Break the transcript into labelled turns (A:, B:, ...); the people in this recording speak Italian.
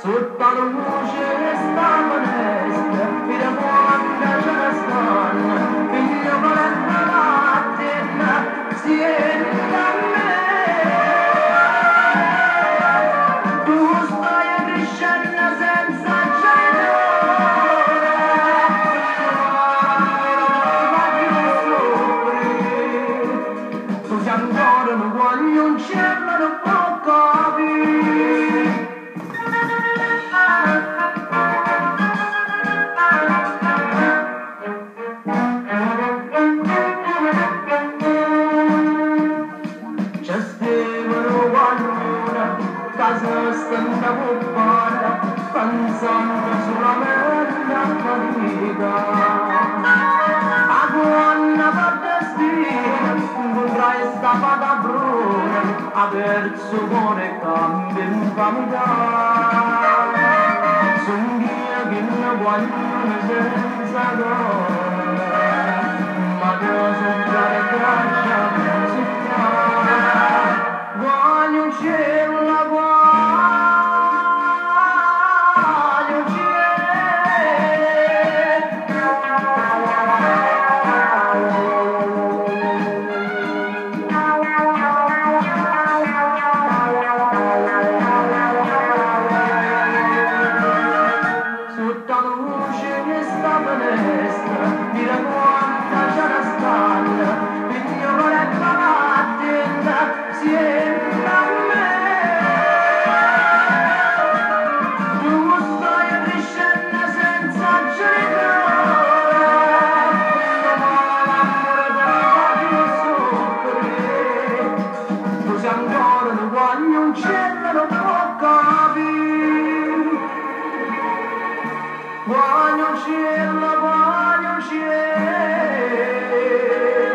A: Sotto la luce sta finestra, via quanta ce ne stanno, figlio volendo la mattina, sienta a me. Tu stai crescendo senza genitore, ma più soffri, tu sei ancora un guaglioncello, non può capire. Casa standa buona, pensando solamente a fatica. A buona fantasia, incontrai sta fata bruna, ha perso cuore e cambia in famiglia. Sono io che non voglio senza cuore, ma devo sembrare traccia così chiara. Voglio un cielo, la voglio un sotto la luce che sta finestra, dire quanta ce ne stanno, figlio volendo la mattina, sienta a me. Tu stai crescendo senza genitore, ma l'amore più soffrire. Tu sei ancora un guaglioncello, non può capire. Guaglioncello, guaglioncello.